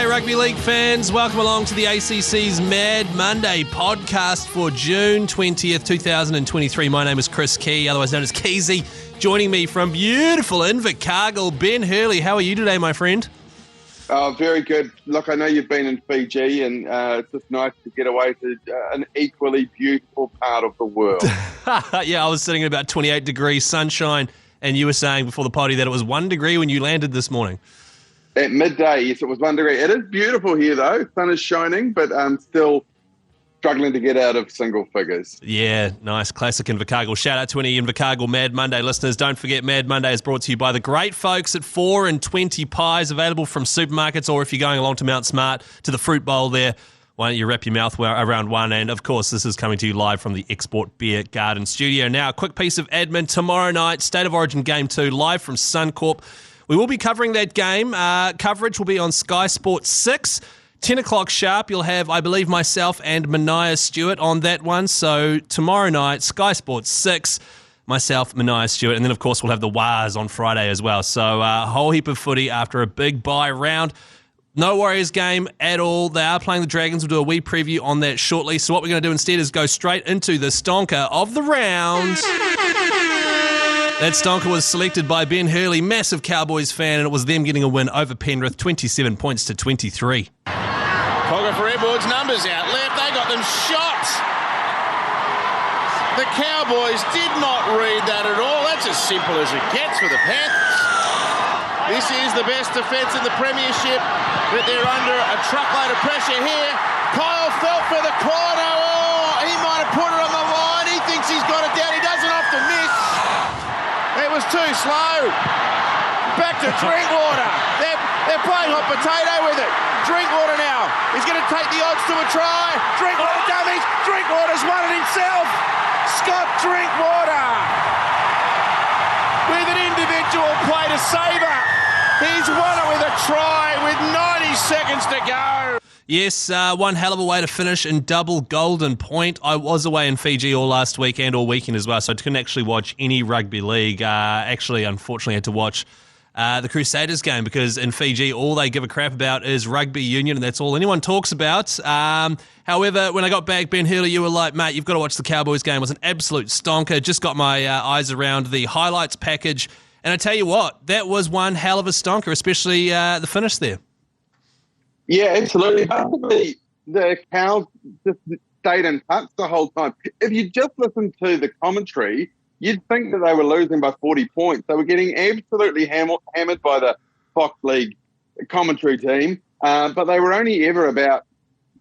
Rugby League fans. Welcome along to the ACC's Mad Monday podcast for June 20th, 2023. My name is Chris Key, otherwise known as Keezy. Joining me from beautiful Invercargill, Ben Hurley. How are you today, my friend? Oh, very good. Look, I know you've been in Fiji, and it's just nice to get away to an equally beautiful part of the world. Yeah, I was sitting at about 28 degrees sunshine, and you were saying before the party that it was 1 degree when you landed this morning. At midday, yes, it was 1 degree. It is beautiful here, though. Sun is shining, but still struggling to get out of single figures. Yeah, nice. Classic Invercargill. Shout out to any Invercargill Mad Monday listeners. Don't forget, Mad Monday is brought to you by the great folks at 4 and 20 Pies, available from supermarkets, or if you're going along to Mount Smart, to the fruit bowl there. Why don't you wrap your mouth around one? And, of course, this is coming to you live from the Export Beer Garden studio. Now, a quick piece of admin. Tomorrow night, State of Origin Game 2, live from Suncorp. We will be covering that game. Coverage will be on Sky Sports 6. 10 o'clock sharp, you'll have, I believe, myself and Mania Stewart on that one. So tomorrow night, Sky Sports 6, myself, Mania Stewart. And then, of course, we'll have the Wars on Friday as well. So a whole heap of footy after a big bye round. No Warriors game at all. They are playing the Dragons. We'll do a wee preview on that shortly. So what we're going to do instead is go straight into the Stonka of the round. That Stonka was selected by Ben Hurley, massive Cowboys fan, and it was them getting a win over Penrith, 27 points to 23. Cogger for Edwards, numbers out left, they got them shot. The Cowboys did not read that at all. That's as simple as it gets for the Panthers. This is the best defence in the premiership, but they're under a truckload of pressure here. Kyle felt for the corner. Oh, he might have put it on the line. He thinks he's got it down. He doesn't often miss. It was too slow. Back to Drinkwater. They're playing hot potato with it. Drinkwater now. He's going to take the odds to a try. Drinkwater dummies. Drinkwater's won it himself. Scott Drinkwater with an individual play to savour. He's won it with a try with 90 seconds to go. Yes, one hell of a way to finish in double golden point. I was away in Fiji all last week and all weekend as well, so I couldn't actually watch any rugby league. Actually, unfortunately, had to watch the Crusaders game because in Fiji, all they give a crap about is rugby union, and that's all anyone talks about. However, when I got back, Ben Hurley, you were like, mate, you've got to watch the Cowboys game. It was an absolute stonker. Just got my eyes around the highlights package, and I tell you what, that was one hell of a stonker, especially the finish there. Yeah, absolutely. The Cows just stayed in touch the whole time. If you just listen to the commentary, you'd think that they were losing by 40 points. They were getting absolutely hammered by the Fox League commentary team, but they were only ever about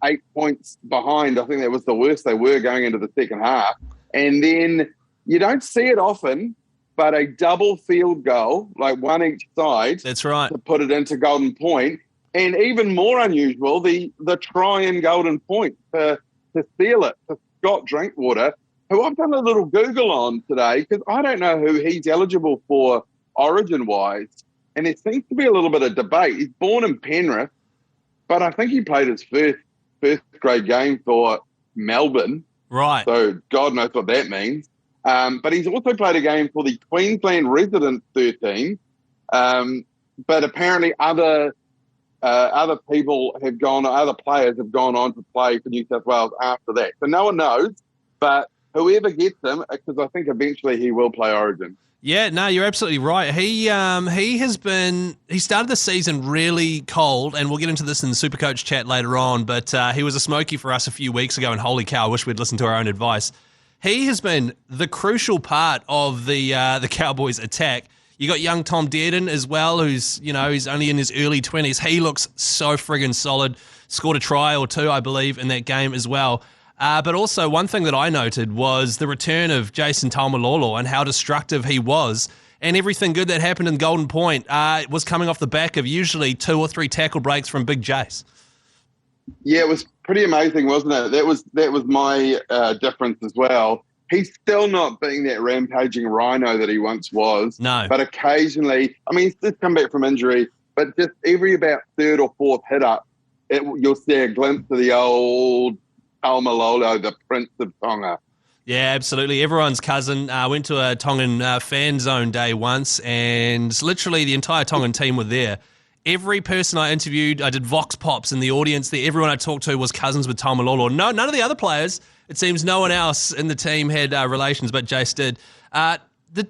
8 points behind. I think that was the worst they were going into the second half. And then you don't see it often, but a double field goal, like one each side, that's right, to put it into golden point. And even more unusual, the try in golden point to steal it to Scott Drinkwater, who I've done a little Google on today because I don't know who he's eligible for origin-wise. And there seems to be a little bit of debate. He's born in Penrith, but I think he played his first grade game for Melbourne. Right. So God knows what that means. But he's also played a game for the Queensland Resident 13. But apparently other people have gone, other players have gone on to play for New South Wales after that. So no one knows, but whoever gets him, because I think eventually he will play Origin. Yeah, no, you're absolutely right. He started the season really cold, and we'll get into this in the Supercoach chat later on, but he was a smoky for us a few weeks ago, and holy cow, I wish we'd listened to our own advice. He has been the crucial part of the Cowboys attack. You got young Tom Dearden as well, who's only in his early 20s. He looks so friggin' solid. Scored a try or two, I believe, in that game as well. But also one thing that I noted was the return of Jason Taumalolo and how destructive he was. And everything good that happened in Golden Point was coming off the back of usually 2 or 3 tackle breaks from Big Jace. Yeah, it was pretty amazing, wasn't it? That was my difference as well. He's still not being that rampaging rhino that he once was. No. But occasionally, I mean, he's just come back from injury, but just every about third or fourth hit up, you'll see a glimpse of the old Taumalolo, the Prince of Tonga. Yeah, absolutely. Everyone's cousin. Went to a Tongan fan zone day once, and literally the entire Tongan team were there. Every person I interviewed, I did Vox Pops in the audience. Everyone I talked to was cousins with Taumalolo. No, none of the other players. It seems no one else in the team had relations, but Jace did.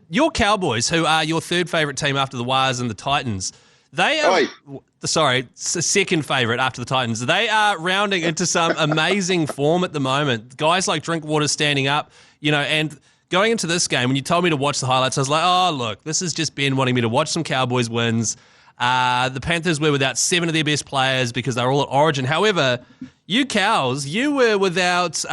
Your Cowboys, who are your third favourite team after the Wires and the Titans, they are... second favourite after the Titans. They are rounding into some amazing form at the moment. Guys like Drinkwater standing up, and going into this game, when you told me to watch the highlights, I was like, oh, look, this is just Ben wanting me to watch some Cowboys wins. The Panthers were without 7 of their best players because they were all at Origin. However, you Cows, you were without,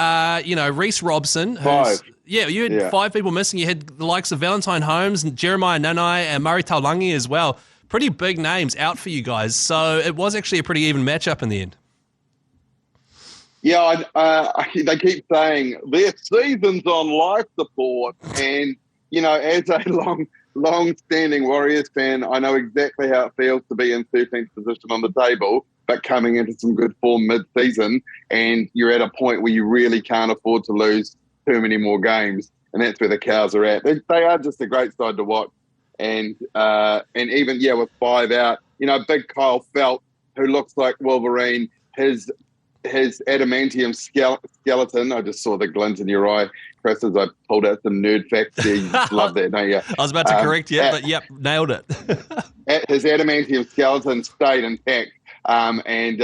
Reece Robson. Five. Yeah, you had 5 people missing. You had the likes of Valentine Holmes and Jeremiah Nanai and Murray Taulangi as well. Pretty big names out for you guys. So it was actually a pretty even matchup in the end. Yeah, they keep saying their season's on life support. And, as a long-standing Warriors fan, I know exactly how it feels to be in 13th position on the table, but coming into some good form mid-season, and you're at a point where you really can't afford to lose too many more games, and that's where the Cows are at. They are just a great side to watch, and even with 5 out, big Kyle Felt, who looks like Wolverine, his adamantium skeleton. I just saw the glint in your eye, Chris, as I pulled out some nerd facts. Yeah, you just love that, don't you? I was about to correct you, but yep, nailed it. His adamantium skeleton stayed intact, and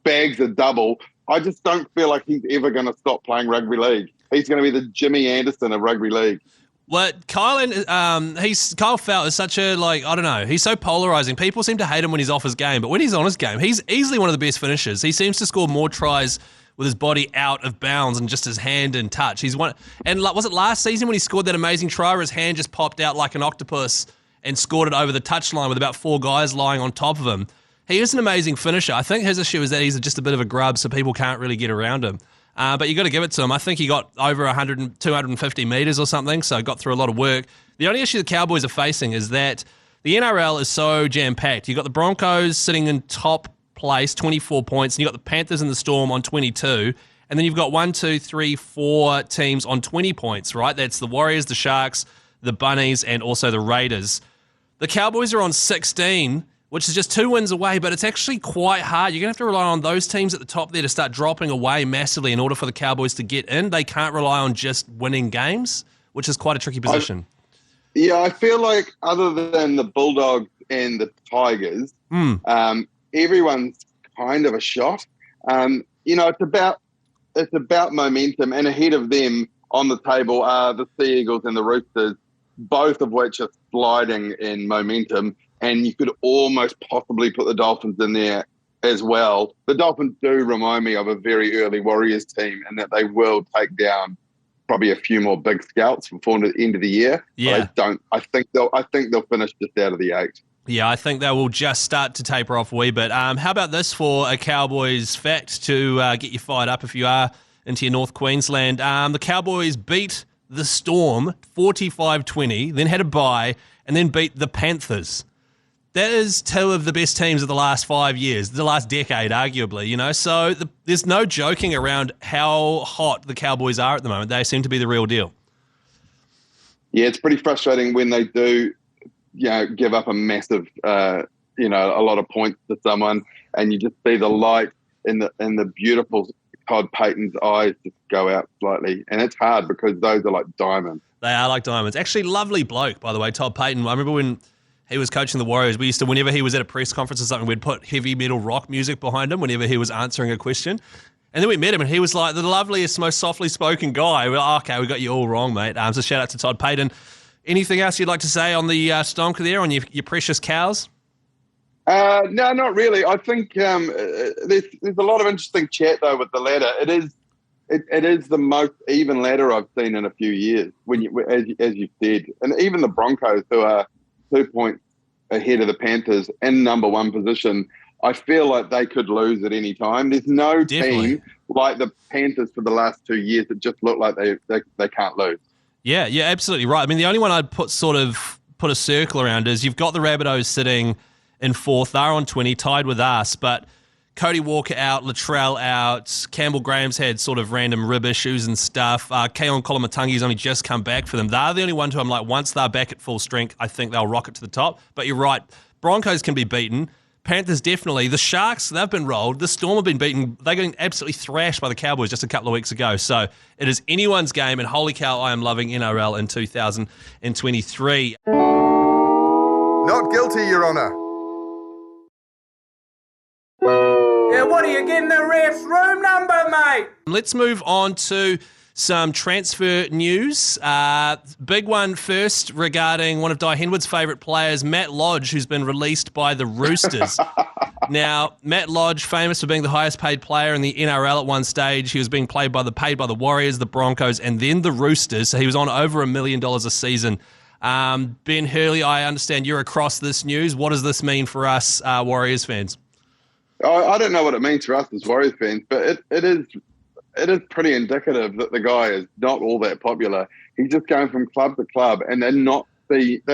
bags a double. I just don't feel like he's ever going to stop playing rugby league. He's going to be the Jimmy Anderson of rugby league. Well, Kyle Felt is such a, I don't know, he's so polarizing. People seem to hate him when he's off his game, but when he's on his game, he's easily one of the best finishers. He seems to score more tries with his body out of bounds and just his hand in touch. He's one, and was it last season when he scored that amazing try where his hand just popped out like an octopus and scored it over the touchline with about 4 guys lying on top of him? He is an amazing finisher. I think his issue is that he's just a bit of a grub, so people can't really get around him. But you got to give it to him. I think he got over 250 metres or something, so got through a lot of work. The only issue the Cowboys are facing is that the NRL is so jam-packed. You've got the Broncos sitting in top place, 24 points, and you've got the Panthers and the Storm on 22, and then you've got 4 teams on 20 points, right? That's the Warriors, the Sharks, the Bunnies, and also the Raiders. The Cowboys are on 16, which is just 2 wins away, but it's actually quite hard. You're going to have to rely on those teams at the top there to start dropping away massively in order for the Cowboys to get in. They can't rely on just winning games, which is quite a tricky position. I feel like other than the Bulldogs and the Tigers, everyone's kind of a shot. It's about momentum, and ahead of them on the table are the Sea Eagles and the Roosters, both of which are sliding in momentum. And you could almost possibly put the Dolphins in there as well. The Dolphins do remind me of a very early Warriors team, and that they will take down probably a few more big scouts before the end of the year. Yeah, but I think they'll finish just out of the 8. Yeah, I think they will just start to taper off a wee bit. How about this for a Cowboys fact to get you fired up if you are into your North Queensland? The Cowboys beat the Storm 45-20, then had a bye, and then beat the Panthers. That is 2 of the best teams of the last 5 years, the last decade, arguably, So there's no joking around how hot the Cowboys are at the moment. They seem to be the real deal. Yeah, it's pretty frustrating when they do, give up a massive, a lot of points to someone, and you just see the light in the beautiful Todd Payton's eyes just go out slightly. And it's hard because those are like diamonds. They are like diamonds. Actually, lovely bloke, by the way, Todd Payton. I remember when he was coaching the Warriors, we used to, whenever he was at a press conference or something, we'd put heavy metal rock music behind him whenever he was answering a question. And then we met him, and he was like the loveliest, most softly spoken guy. We're like, okay, we got you all wrong, mate. So shout out to Todd Payton. Anything else you'd like to say on the Stonka there, on your precious Cows? No, not really. I think there's a lot of interesting chat, though, with the ladder. It is the most even ladder I've seen in a few years, as you said. And even the Broncos, who are 2 points ahead of the Panthers in number 1 position, I feel like they could lose at any time. There's no team like the Panthers for the last 2 years that just look like they can't lose. Yeah, absolutely right. I mean, the only one I'd put a circle around is you've got the Rabbitohs sitting in 4th. They're on 20, tied with us, but Cody Walker out, Latrell out, Campbell Graham's had sort of random rib issues and stuff. Keon Kolamatangi's only just come back for them. They're the only one who I'm like, once they're back at full strength, I think they'll rocket to the top. But you're right, Broncos can be beaten. Panthers definitely. The Sharks, they've been rolled. The Storm have been beaten. They're getting absolutely thrashed by the Cowboys just a couple of weeks ago. So it is anyone's game, and holy cow, I am loving NRL in 2023. Not guilty, Your Honour. Yeah, what are you getting the ref's room number, mate? Let's move on to some transfer news. Big one first regarding one of Di Henwood's favourite players, Matt Lodge, who's been released by the Roosters. Now, Matt Lodge, famous for being the highest paid player in the NRL at one stage. He was being paid by the Warriors, the Broncos, and then the Roosters. So he was on over $1 million a season. Ben Hurley, I understand you're across this news. What does this mean for us Warriors fans? I don't know what it means for us as Warriors fans, but it is pretty indicative that the guy is not all that popular. He's just going from club to club, and they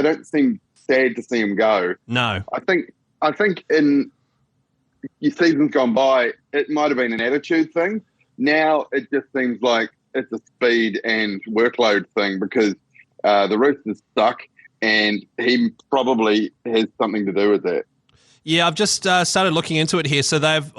don't seem sad to see him go. No, I think in seasons gone by, it might have been an attitude thing. Now it just seems like it's a speed and workload thing because the Roosters stuck, and he probably has something to do with that. Yeah, I've just started looking into it here. So they've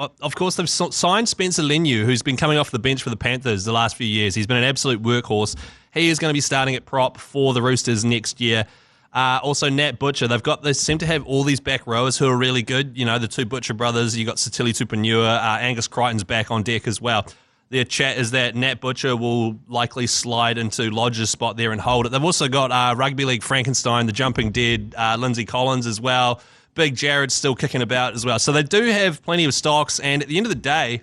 signed Spencer Leniu, who's been coming off the bench for the Panthers the last few years. He's been an absolute workhorse. He is going to be starting at prop for the Roosters next year. Also, Nat Butcher. They seem to have all these back rowers who are really good. You know, the two Butcher brothers. You got Satili Tupanua. Angus Crichton's back on deck as well. Their chat is that Nat Butcher will likely slide into Lodge's spot there and hold it. They've also got Rugby League Frankenstein, the Jumping Dead, Lindsay Collins as well. Big Jared's still kicking about as well. So they do have plenty of stocks, and at the end of the day,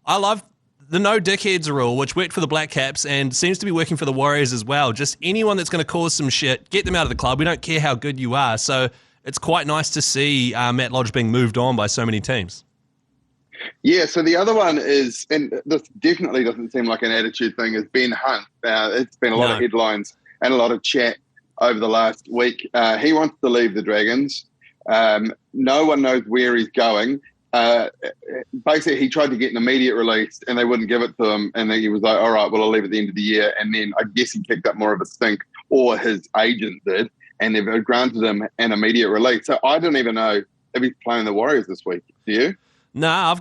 I love the no dickheads rule, which worked for the Black Caps and seems to be working for the Warriors as well. Just anyone that's going to cause some shit, get them out of the club. We don't care how good you are. So it's quite nice to see Matt Lodge being moved on by so many teams. Yeah, so the other one is, and this definitely doesn't seem like an attitude thing, is Ben Hunt. It's been a lot of headlines and a lot of chat over the last week. He wants to leave the Dragons. No one knows where he's going. Basically, he tried to get an immediate release and they wouldn't give it to him. And then he was like, all right, well, I'll leave at the end of the year. And then I guess he picked up more of a stink, or his agent did, and they've granted him an immediate release. So I don't even know if he's playing the Warriors this week. Do you? No,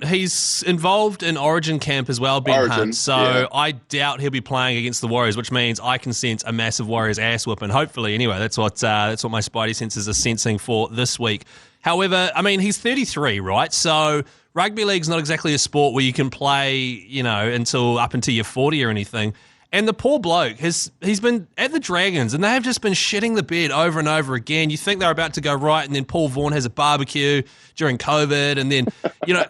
he's involved in Origin camp as well, Ben Hunt. So yeah. I doubt he'll be playing against the Warriors, which means I can sense a massive Warriors ass whooping. Hopefully, anyway, that's what my spidey senses are sensing for this week. However, he's 33, right? So rugby league's not exactly a sport where you can play, until you're 40 or anything. And the poor bloke, he's been at the Dragons, and they have just been shitting the bed over and over again. You think they're about to go right, and then Paul Vaughan has a barbecue during COVID, and then,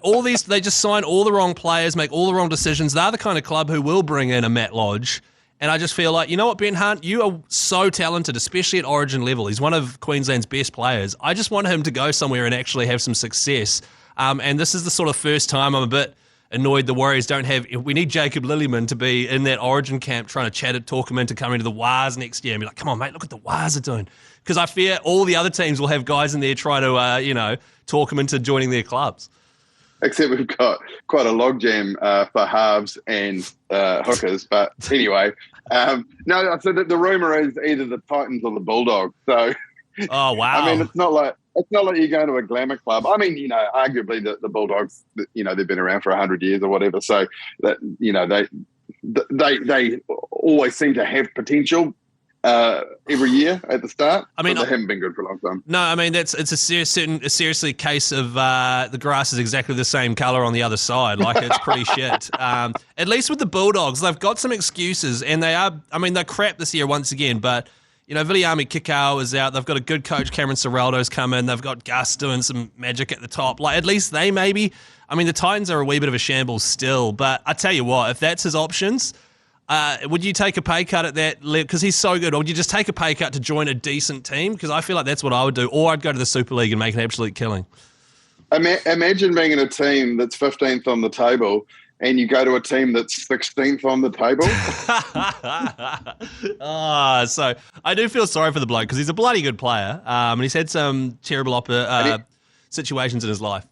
all these, they just sign all the wrong players, make all the wrong decisions. They're the kind of club who will bring in a Matt Lodge. And I just feel like, you know what, Ben Hunt, you are so talented, especially at Origin level. He's one of Queensland's best players. I just want him to go somewhere and actually have some success. And this is the sort of first time I'm a bit annoyed the Warriors don't have. We need Jacob Lillyman to be in that Origin camp trying to talk him into coming to the Wars next year and be like, come on, mate, look what the Wars are doing. Because I fear all the other teams will have guys in there trying to, talk him into joining their clubs. Except we've got quite a logjam for halves and hookers. But anyway, no, so the rumour is either the Titans or the Bulldogs. So, oh, wow. it's not like you're going to a glamour club. Arguably the Bulldogs, they've been around for 100 years or whatever. So that, they always seem to have potential every year at the start. They haven't been good for a long time. No, it's a seriously case of the grass is exactly the same colour on the other side. Like, it's pretty shit. At least with the Bulldogs, they've got some excuses, and they're crap this year once again, but Viliami Kikau is out. They've got a good coach, Cameron Serraldo's come in. They've got Gus doing some magic at the top. Like, at least they maybe. The Titans are a wee bit of a shambles still. But I tell you what, if that's his options, would you take a pay cut at that? Because he's so good. Or would you just take a pay cut to join a decent team? Because I feel like that's what I would do. Or I'd go to the Super League and make an absolute killing. Imagine being in a team that's 15th on the table and you go to a team that's 16th on the table. So I do feel sorry for the bloke because he's a bloody good player, and he's had some terrible situations in his life.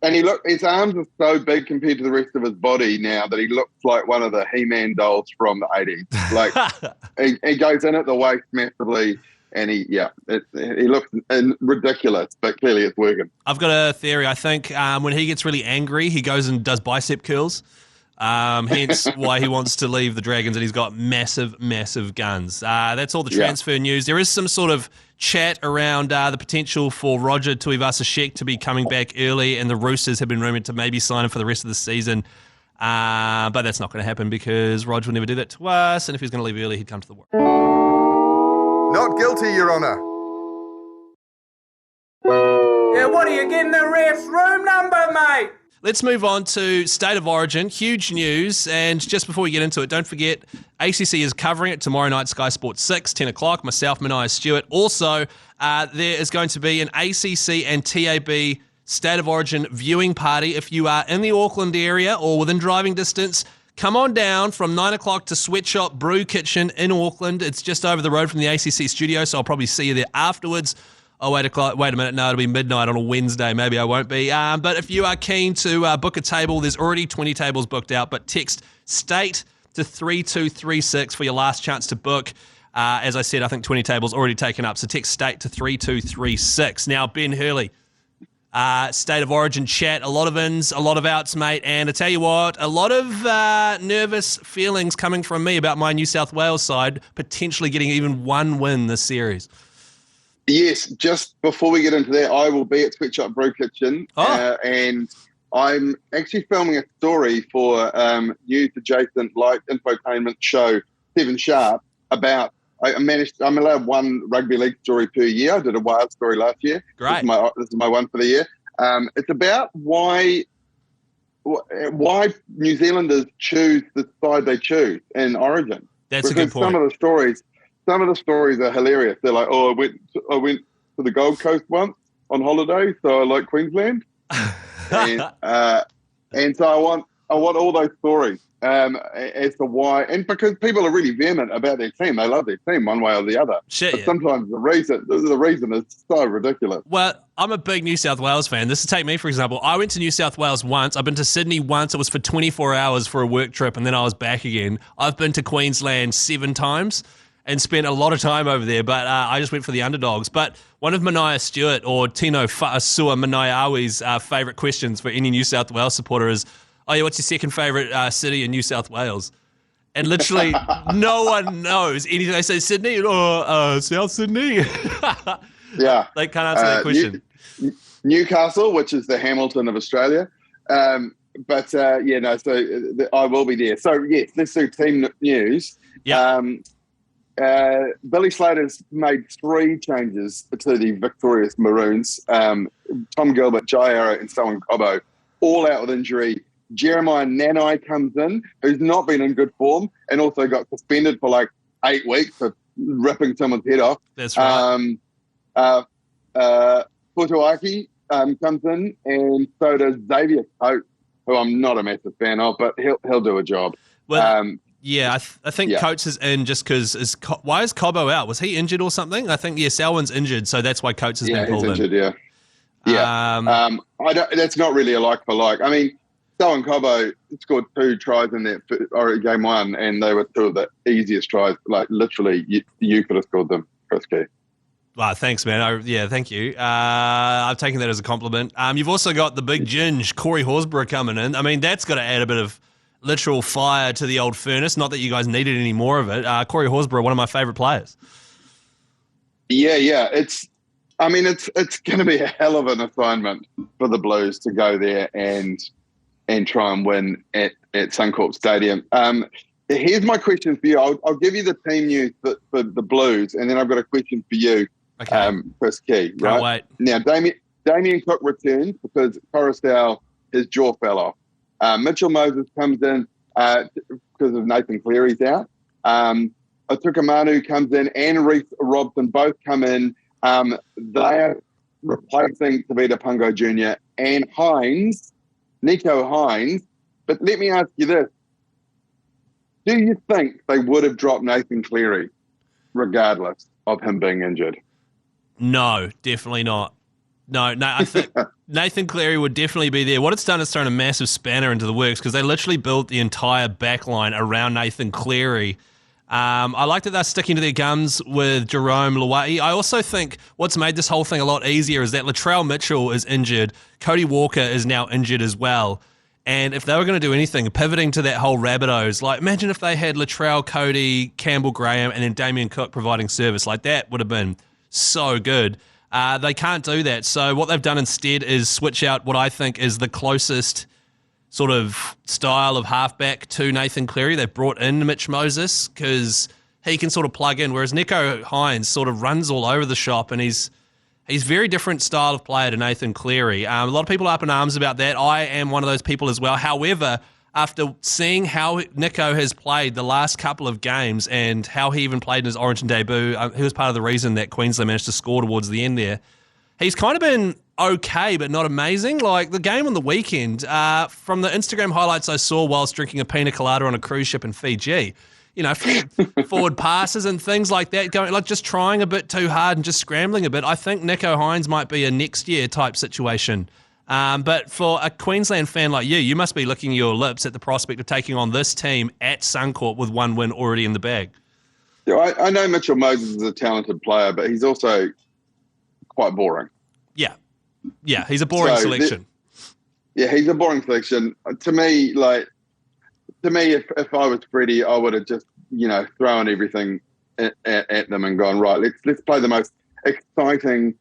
And his arms are so big compared to the rest of his body now that he looks like one of the He-Man dolls from the 80s. Like, he goes in at the waist massively. And he looks ridiculous, but clearly it's working. I've got a theory. I think when he gets really angry, he goes and does bicep curls. Hence why he wants to leave the Dragons, and he's got massive, massive guns. That's all the transfer news. There is some sort of chat around the potential for Roger Tuivasa-Sheck to be coming back early, and the Roosters have been rumoured to maybe sign him for the rest of the season. But that's not going to happen because Roger would never do that to us, and if he was going to leave early, he'd come to the work. Not guilty, Your Honour. Yeah, what are you getting the ref's room number, mate? Let's move on to State of Origin. Huge news. And just before we get into it, don't forget, ACC is covering it tomorrow night, Sky Sports 6, 10 o'clock. Myself, Maniah Stewart. Also, there is going to be an ACC and TAB State of Origin viewing party. If you are in the Auckland area or within driving distance, come on down from 9 o'clock to Sweatshop Brew Kitchen in Auckland. It's just over the road from the ACC studio, so I'll probably see you there afterwards. Oh, wait a minute. No, it'll be midnight on a Wednesday. Maybe I won't be. But if you are keen to book a table, there's already 20 tables booked out. But text STATE to 3236 for your last chance to book. As I said, I think 20 tables already taken up. So text STATE to 3236. Now, Ben Hurley, State of Origin chat. A lot of ins, a lot of outs, mate. And I tell you what, a lot of nervous feelings coming from me about my New South Wales side potentially getting even one win this series. Yes, just before we get into that, I will be at Sweatshop Brew Kitchen, and I'm actually filming a story for news adjacent like infotainment show 7 Sharp about. I'm allowed one rugby league story per year. I did a wild story last year. Great. This is my one for the year. It's about why New Zealanders choose the side they choose in Origin. That's a good point. Some of the stories are hilarious. They're like, I went to the Gold Coast once on holiday, so I like Queensland. And so I want all those stories as to why, and because people are really vehement about their team. They love their team one way or the other. Shit, but sometimes the reason is so ridiculous. Well, I'm a big New South Wales fan. This is take me, for example. I went to New South Wales once. I've been to Sydney once. It was for 24 hours for a work trip, and then I was back again. I've been to Queensland 7 times. And spent a lot of time over there, but I just went for the underdogs. But one of Maniah Stewart or Tino Fa'asua Manaiawi's favourite questions for any New South Wales supporter is, what's your second favourite city in New South Wales? And literally no one knows anything. They say Sydney or South Sydney. Yeah. They can't answer that question. Newcastle, which is the Hamilton of Australia. So I will be there. So, yes, let's do team news. Yeah. Billy Slater's made 3 changes to the victorious Maroons. Tom Gilbert, Jai Arrow and Selwyn Cobbo, all out with injury. Jeremiah Nanai comes in, who's not been in good form and also got suspended for like 8 weeks for ripping someone's head off. That's right. Putuaki comes in, and so does Xavier Coates, who I'm not a massive fan of, but he'll do a job. Well, I think Coates is in just because why is Cobbo out? Was he injured or something? I think Selwyn's injured, so that's why Coates has been pulled injured, in. That's not really a like for like. I mean, Selwyn Cobbo scored 2 tries in that game 1, and they were 2 of the easiest tries. Like literally, you could have scored them, Chris Key. Wow, thanks, man. Thank you. I've taken that as a compliment. You've also got the big ginge, Corey Horsburgh, coming in. I mean, that's got to add a bit of literal fire to the old furnace. Not that you guys needed any more of it. Corey Horsburgh, one of my favourite players. Yeah. It's going to be a hell of an assignment for the Blues to go there and try and win at Suncorp Stadium. Here's my question for you. I'll give you the team news for the Blues, and then I've got a question for you, Chris Key. Right? Can't wait. Now, Damien Cook returns because Coruscant, his jaw fell off. Mitchell Moses comes in because of Nathan Cleary's out. Atuka Manu comes in and Reece Robson both come in. They are replacing Tavita Pungo Jr. and Nico Hines. But let me ask you this. Do you think they would have dropped Nathan Cleary regardless of him being injured? No, definitely not. No, I think Nathan Cleary would definitely be there. What it's done is thrown a massive spanner into the works because they literally built the entire back line around Nathan Cleary I like that they're sticking to their guns with Jerome Luai. I also think what's made this whole thing a lot easier is that Latrell Mitchell is injured. Cody Walker is now injured as well. And if they were going to do anything, pivoting to that whole Rabbitohs, like imagine if they had Latrell, Cody, Campbell Graham, and then Damien Cook providing service. Like that would have been so good. They can't do that. So what they've done instead is switch out what I think is the closest sort of style of halfback to Nathan Cleary. They've brought in Mitch Moses because he can sort of plug in, whereas Nico Hines sort of runs all over the shop, and he's very different style of player to Nathan Cleary. A lot of people are up in arms about that. I am one of those people as well. However, after seeing how Nico has played the last couple of games and how he even played in his Origin debut, he was part of the reason that Queensland managed to score towards the end there. He's kind of been okay, but not amazing. Like the game on the weekend, from the Instagram highlights I saw whilst drinking a pina colada on a cruise ship in Fiji, a few forward passes and things like that, going like just trying a bit too hard and just scrambling a bit. I think Nico Hines might be a next year type situation. But for a Queensland fan like you must be licking your lips at the prospect of taking on this team at Suncorp with one win already in the bag. Yeah, I know Mitchell Moses is a talented player, but he's also quite boring. Yeah, he's a boring selection. He's a boring selection. To me, if I was Freddie, I would have just, thrown everything at them and gone, right, let's play the most exciting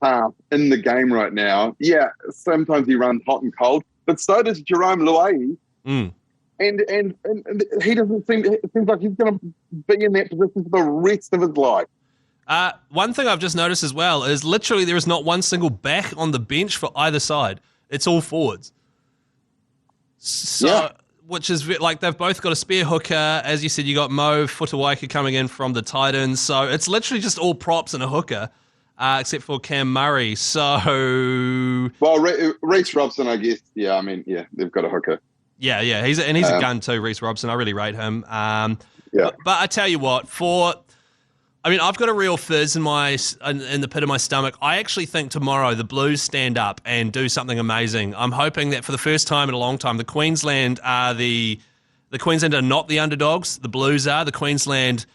half in the game right now. Yeah, sometimes he runs hot and cold, but so does Jerome Luai. And he doesn't it seems like he's going to be in that position for the rest of his life. One thing I've just noticed as well is literally there is not one single back on the bench for either side. It's all forwards. So, which is like they've both got a spare hooker. As you said, you got Mo Futawaika coming in from the Titans. So it's literally just all props and a hooker, except for Cam Murray. So, well, Reece Robson, I guess. Yeah, I mean, they've got a hooker. Yeah, he's a gun too, Reece Robson. I really rate him. But I tell you what, I've got a real fizz in the pit of my stomach. I actually think tomorrow the Blues stand up and do something amazing. I'm hoping that for the first time in a long time, the Queensland are not the underdogs. The Blues are. The Queensland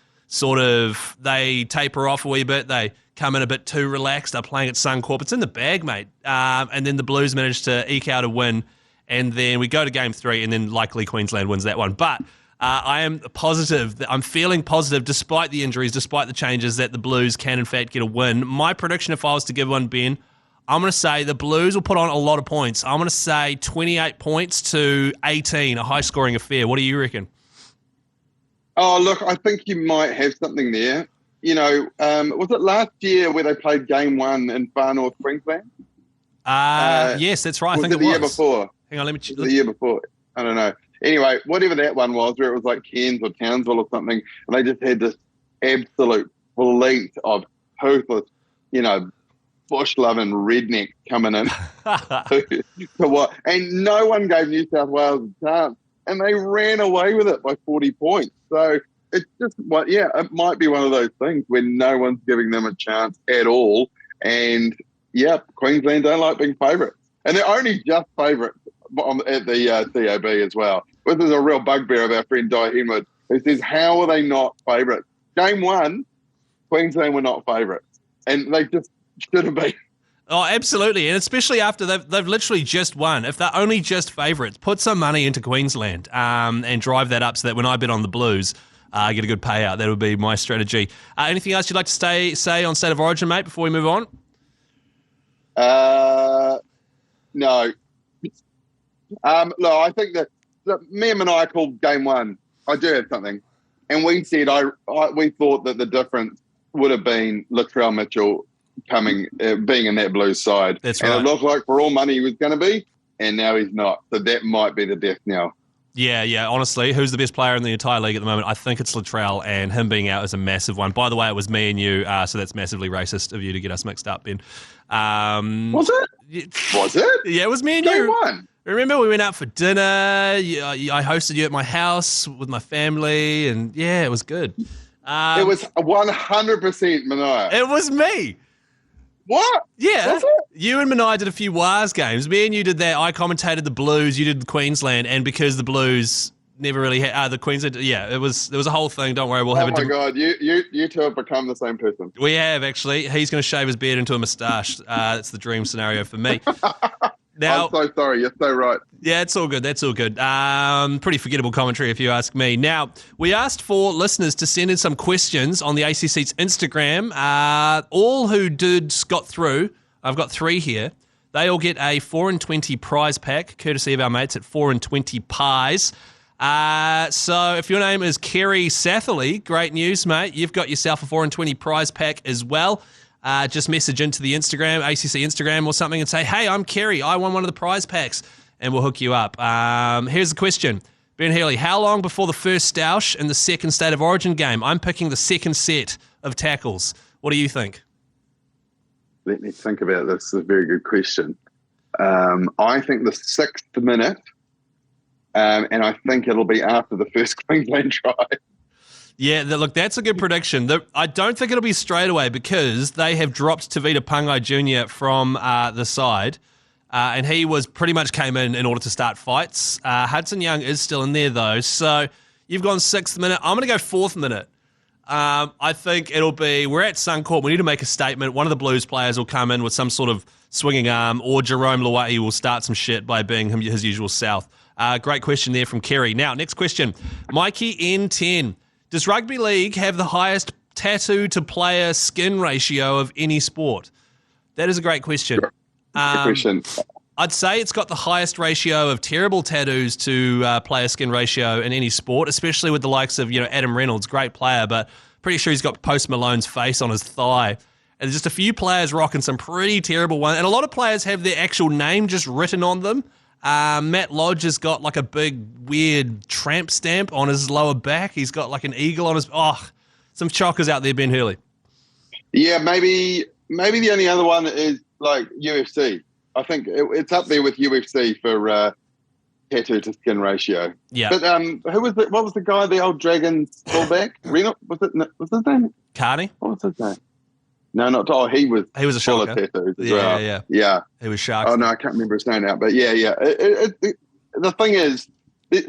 they taper off a wee bit. They come in a bit too relaxed. They're playing at Suncorp. It's in the bag, mate. And then the Blues manage to eke out a win. And then we go to game 3, and then likely Queensland wins that one. But I am positive, I'm feeling positive despite the injuries, despite the changes, that the Blues can in fact get a win. My prediction, if I was to give one, Ben, I'm going to say the Blues will put on a lot of points. I'm going to say 28 points to 18, a high-scoring affair. What do you reckon? Oh, look, I think you might have something there. Was it last year where they played game 1 in Far North Queensland? Yes, that's right. I think it was. The year before? Hang on, let me check. The year before. I don't know. Anyway, whatever that one was, where it was like Cairns or Townsville or something, and they just had this absolute fleet of toothless, bush-loving redneck coming in to what? And no one gave New South Wales a chance, and they ran away with it by 40 points. So it's just, it might be one of those things where no one's giving them a chance at all. And, Queensland don't like being favourites. And they're only just favourites at the CAB as well. This is a real bugbear of our friend Di Henwood, who says, how are they not favourites? Game 1, Queensland were not favourites. And they just should have been. Oh, absolutely. And especially after they've literally just won. If they're only just favourites, put some money into Queensland and drive that up so that when I bet on the Blues, I get a good payout. That would be my strategy. Anything else you'd like to say on State of Origin, mate, before we move on? No. Look, I think that me and I called game 1. I do have something. And we said we thought that the difference would have been Latrell Mitchell being in that Blues side. That's right. And it looked like for all money he was going to be, and now he's not. So that might be the death knell. Yeah. Honestly, who's the best player in the entire league at the moment? I think it's Latrell, and him being out is a massive one. By the way, it was me and you, so that's massively racist of you to get us mixed up, Ben. Was it? Was it? Yeah, it was me and Game you. 1. Remember we went out for dinner, I hosted you at my house with my family, and yeah, it was good. It was 100% Mania. It was me. What? Yeah. Was it? You and Mania did a few Wars games. Me and you did that. I commentated the Blues, you did Queensland, and because the Blues never really had the Queensland. Yeah, there was a whole thing. Don't worry, we'll have Oh my God, you two have become the same person. We have, actually. He's going to shave his beard into a moustache. That's the dream scenario for me. Now, I'm so sorry. You're so right. Yeah, it's all good. That's all good. Pretty forgettable commentary, if you ask me. Now, we asked for listeners to send in some questions on the ACC's Instagram. All who got through, I've got 3 here. They all get a 4 and 20 prize pack, courtesy of our mates at 4 and 20 Pies. So if your name is Kerry Satherley, great news, mate. You've got yourself a 4 and 20 prize pack as well. Just message into the Instagram, ACC Instagram or something, and say, hey, I'm Kerry. I won one of the prize packs, and we'll hook you up. Here's the question. Ben Hurley, how long before the first stoush in the second State of Origin game? I'm picking the second set of tackles. What do you think? Let me think about this. It's a very good question. I think the 6th minute, and I think it'll be after the first Queensland try. Yeah, look, that's a good prediction. I don't think it'll be straight away because they have dropped Tavita Pangai Jr. from the side, and he pretty much came in order to start fights. Hudson Young is still in there, though. So you've gone 6th minute. I'm going to go 4th minute. I think we're at Suncorp. We need to make a statement. One of the Blues players will come in with some sort of swinging arm, or Jerome Luai will start some shit by being his usual self. Great question there from Kerry. Now, next question. Mikey N10. Does rugby league have the highest tattoo-to-player skin ratio of any sport? That is a great question. Good question. I'd say it's got the highest ratio of terrible tattoos to player skin ratio in any sport, especially with the likes of Adam Reynolds, great player, but pretty sure he's got Post Malone's face on his thigh. And there's just a few players rocking some pretty terrible ones. And a lot of players have their actual name just written on them. Matt Lodge has got like a big, weird tramp stamp on his lower back. He's got like an eagle on his... some chockers out there, Ben Hurley. Yeah, maybe the only other one is like UFC. I think it's up there with UFC for tattoo to skin ratio. Yeah. But who was it? What was the guy, the old Dragons fullback? Reynolds? Was his name? Carney? What was his name? No, not all. He was a full sharker. of tattoos as Yeah, well. yeah. He was sharks. Oh, no, I can't remember his name now. But yeah. The thing is,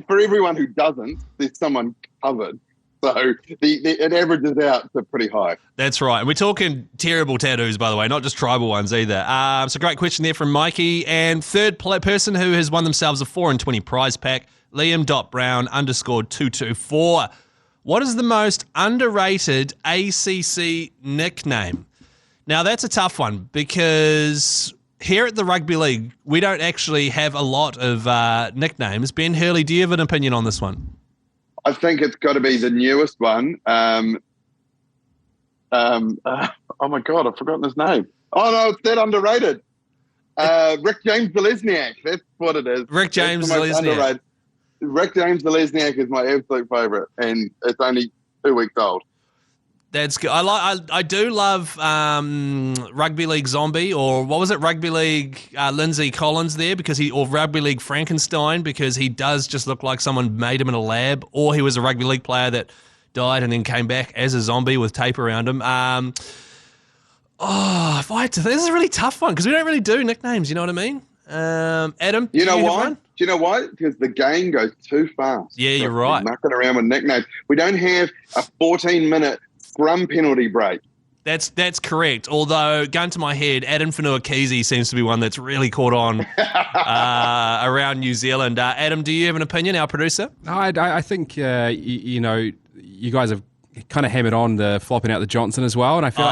for everyone who doesn't, there's someone covered. So it averages out to pretty high. That's right. And we're talking terrible tattoos, by the way, not just tribal ones either. So great question there from Mikey. And third person who has won themselves a 4 and 20 prize pack, Liam.Brown_224. What is the most underrated ACC nickname? Now, that's a tough one because here at the Rugby League, we don't actually have a lot of nicknames. Ben Hurley, do you have an opinion on this one? I think it's got to be the newest one. Oh, my God, I've forgotten his name. Oh, no, it's that underrated. Rick James Zelezniak. That's what it is. Rick James Zelezniak. Rick James Zelezniak is my absolute favourite, and it's only 2 weeks old. That's good. I do love Rugby League Zombie, or what was it, Rugby League Lindsay Collins there, or Rugby League Frankenstein, because he does just look like someone made him in a lab, or he was a rugby league player that died and then came back as a zombie with tape around him. If I had to, this is a really tough one because we don't really do nicknames. You know what I mean? Adam, you know why? Do you know why? Because the game goes too fast. Yeah, you're right. Mucking around with nicknames. We don't have a 14-minute scrum penalty break. That's correct. Although, gun to my head, Adam Whanua-Kizzy seems to be one that's really caught on around New Zealand. Adam, do you have an opinion, our producer? No, I think, you guys have kind of hammered on the flopping out the Johnson as well, and I feel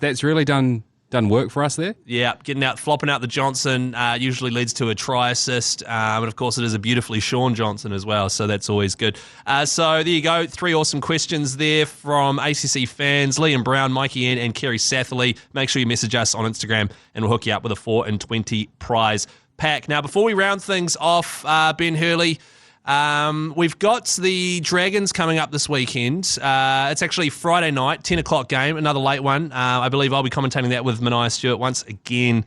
that's really done work for us there. Yeah, flopping out the Johnson usually leads to a try assist, and of course it is a beautifully shorn Johnson as well, so that's always good. So there you go, 3 awesome questions there from ACC fans, Liam Brown, Mikey N, and Kerry Satherley. Make sure you message us on Instagram, and we'll hook you up with a 4 and 20 prize pack. Now, before we round things off, Ben Hurley, we've got the Dragons coming up this weekend. It's actually Friday night, 10 o'clock game, another late one. I believe I'll be commentating that with Mania Stewart once again.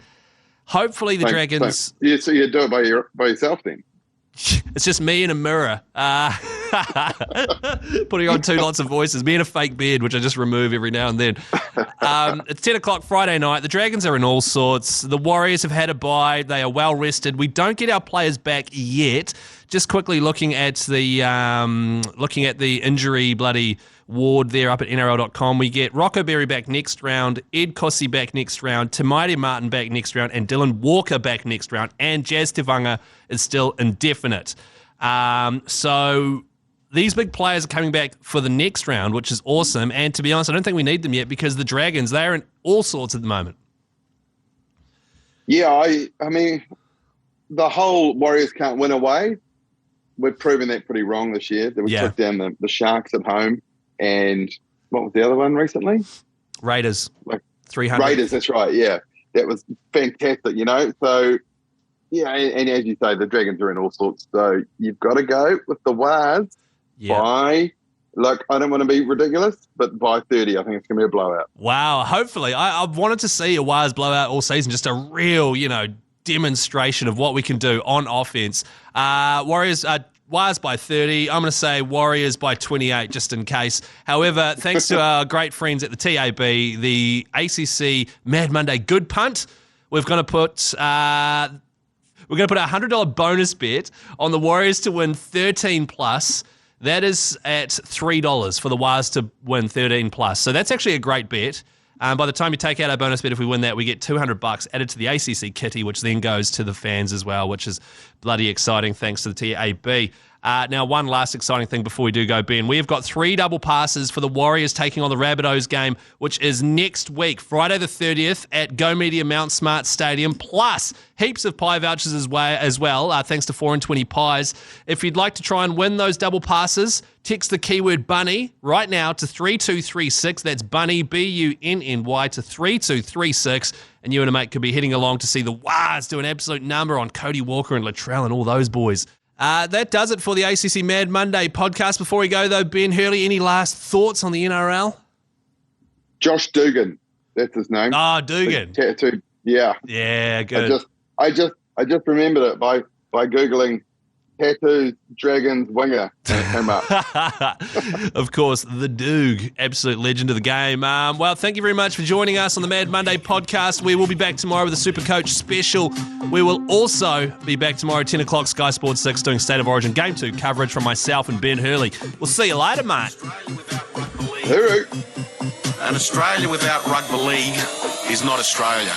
Hopefully the Dragons... So you do it by yourself then? It's just me and a mirror. Putting on two lots of voices. Me and a fake beard, which I just remove every now and then. It's 10 o'clock Friday night. The Dragons are in all sorts. The Warriors have had a bye. They are well rested. We don't get our players back yet. Just quickly looking at the injury bloody ward there up at NRL.com. We get Rocco Berry back next round, Ed Kossi back next round, Tamaiti Martin back next round, and Dylan Walker back next round. And Jazz Tevanga is still indefinite. So these big players are coming back for the next round, which is awesome. And to be honest, I don't think we need them yet because the Dragons, they're in all sorts at the moment. Yeah, I mean, the whole Warriors can't win away. We've proven that pretty wrong this year. That we took down the Sharks at home. And what was the other one recently? Raiders. 300. Raiders, that's right, yeah. That was fantastic, So, yeah, and as you say, the Dragons are in all sorts. So you've got to go with the Wars by, look, I don't want to be ridiculous, but by 30, I think it's going to be a blowout. Wow, hopefully. I've wanted to see a Wars blowout all season, just a real, demonstration of what we can do on offense. Warriors by 30. I'm going to say Warriors by 28, just in case. However, thanks to our great friends at the TAB, the ACC Mad Monday Good Punt, we're going to put a $100 bonus bet on the Warriors to win 13 plus. That is at $3 for the Warriors to win 13 plus. So that's actually a great bet. By the time you take out our bonus bet, if we win that, we get $200 added to the ACC kitty, which then goes to the fans as well, which is bloody exciting thanks to the TAB. Now, one last exciting thing before we do go, Ben. We have got 3 double passes for the Warriors taking on the Rabbitohs game, which is next week, Friday the 30th at Go Media Mount Smart Stadium, plus heaps of pie vouchers as well, thanks to 4 and 20 pies. If you'd like to try and win those double passes, text the keyword bunny right now to 3236. That's bunny, BUNNY, to 3236. And you and a mate could be heading along to see the Wars do an absolute number on Cody Walker and Latrell and all those boys. That does it for the ACC Mad Monday podcast. Before we go, though, Ben Hurley, any last thoughts on the NRL? Josh Dugan, that's his name. Oh, Dugan. Tattooed. Yeah. Yeah, good. I just remembered it by Googling tattoos, Dragons, winger, and it came up. Of course, the Doog, absolute legend of the game. Well, thank you very much for joining us on the Mad Monday podcast. We will be back tomorrow with a Super Coach special. We will also be back tomorrow at 10 o'clock, Sky Sports 6, doing State of Origin Game 2 coverage from myself and Ben Hurley. We'll see you later, mate. Hooroo. And Australia without rugby league is not Australia.